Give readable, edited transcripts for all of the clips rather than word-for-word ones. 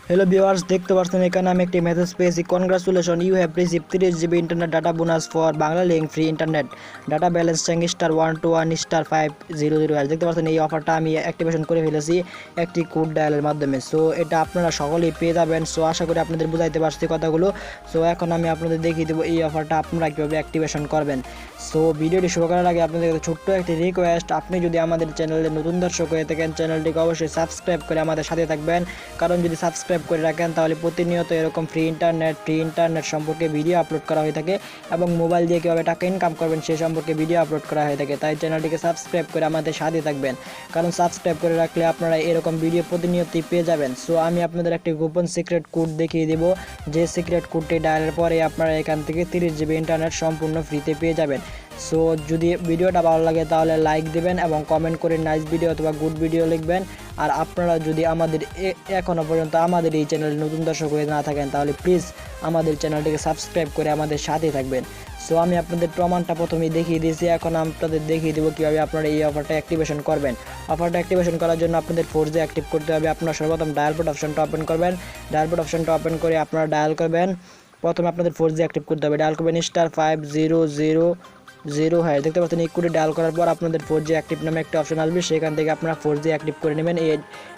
Hello viewers, দেখতে পাচ্ছেন এখানে আমি একটি মেসেজ পেয়েছি। Congratulation, you have receive 30 GB internet data bonus for Banglalink free internet data balance check *121*500। দেখতে পাচ্ছেন এই অফারটা আমি অ্যাক্টিভেশন করে ফেলেছি একটি কোড ডায়ালের মাধ্যমে। সো এটা আপনারা সকলেই পেয়ে যাবেন। সো আশা করি আপনাদের বুঝাইতে পারছি কথাগুলো। সো এখন আমি আপনাদের দেখিয়ে দেবো এই অফারটা আপনারা কীভাবে অ্যাক্টিভেশন করবেন। সো ভিডিওটি শুরু করার আগে আপনাদের কাছে ছোট্ট একটি রিকোয়েস্ট, আপনি যদি আমাদের চ্যানেলে নতুন দর্শক হয়ে থাকেন চ্যানেলটিকে অবশ্যই সাবস্ক্রাইব করে আমাদের সাথে থাকবেন, কারণ যদি সাবস্ক্রাইব করে রাখেন তাহলে প্রতিনিয়ত এরকম ফ্রি ইন্টারনেট সম্পর্কে ভিডিও আপলোড করা হয়ে থাকে এবং মোবাইল দিয়ে কীভাবে টাকা ইনকাম করবেন সে সম্পর্কে ভিডিও আপলোড করা হয়ে থাকে। তাই চ্যানেলটিকে সাবস্ক্রাইব করে আমাদের সাথে থাকবেন, কারণ সাবস্ক্রাইব করে রাখলে আপনারা এরকম ভিডিও প্রতিনিয়তই পেয়ে যাবেন। সো আমি আপনাদের একটি গোপন সিক্রেট কোড দেখিয়ে দেব, যে সিক্রেট কোডটি ডায়ালের পরে আপনারা এখান থেকে 30 GB ইন্টারনেট সম্পূর্ণ ফ্রিতে পেয়ে যাবেন। সো যদি ভিডিওটা ভালো লাগে তাহলে লাইক দেবেন এবং কমেন্ট করে নাইস ভিডিও অথবা গুড ভিডিও লিখবেন। আর আপনারা যদি আমাদের এখনও পর্যন্ত আমাদের এই চ্যানেলে নতুন দর্শক হয়ে না থাকেন তাহলে প্লিজ আমাদের চ্যানেলটিকে সাবস্ক্রাইব করে আমাদের সাথে থাকবেন। সো আমি আপনাদের প্রমাণটা প্রথমেই দেখিয়ে দিয়েছি, এখন আপনাদের দেখিয়ে দেবো কীভাবে আপনারা এই অফারটা অ্যাক্টিভেশন করবেন। অফারটা অ্যাক্টিভেশন করার জন্য আপনাদের 4G অ্যাক্টিভ করতে হবে। আপনারা সর্বপ্রথম ডায়াল পোর্ট অপশনটা ওপেন করবেন। ডায়াল পোর্ট অপশনটা ওপেন করে আপনারা ডায়াল করবেন। প্রথমে আপনাদের 4G অ্যাক্টিভ করতে হবে। ডায়াল করবেন *5000। হ্যাঁ, দেখতে পাচ্ছেন এই কোডে ডায়াল করার পর আপনাদের 4G অ্যাক্টিভ নামে একটা অপশন আসবে, সেখান থেকে আপনারা 4G অ্যাক্টিভ করে নেবেন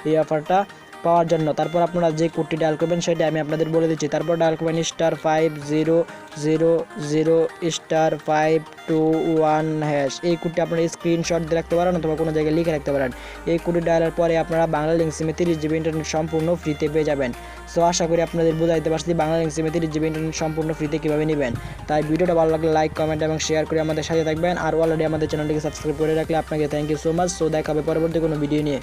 এই অফারটা পাওয়ার জন্য। তারপর আপনারা যে কোডটি ডায়াল করবেন সেটা আমি আপনাদের বলে দিচ্ছি। তারপর ডায়াল করবেন *5000*521#। এই কোডটি আপনারা স্ক্রিনশট দিয়ে রাখতে পারেন অথবা কোনো জায়গায় লিখে রাখতে পারেন। এই কোডটি ডায়ালের পরে আপনারা বাংলালিংক সিমে 30 GB ইন্টারনেট সম্পূর্ণ ফ্রিতে পেয়ে যাবেন। সো আশা করি আপনাদের বুঝাইতে পারছি বাংলালিংক সিমে 30 GB ইন্টারনেট সম্পূর্ণ ফ্রিতে কীভাবে নেবেন। তাই ভিডিওটা ভালো লাগলে লাইক, কমেন্ট এবং শেয়ার করে আমাদের সাথে থাকবেন। আর অলরেডি আমাদের চ্যানেলটিকে সাবস্ক্রাইব করে রাখলে আপনাকে thank you so much. So দেখা হবে পরবর্তী কোনো ভিডিও নিয়ে।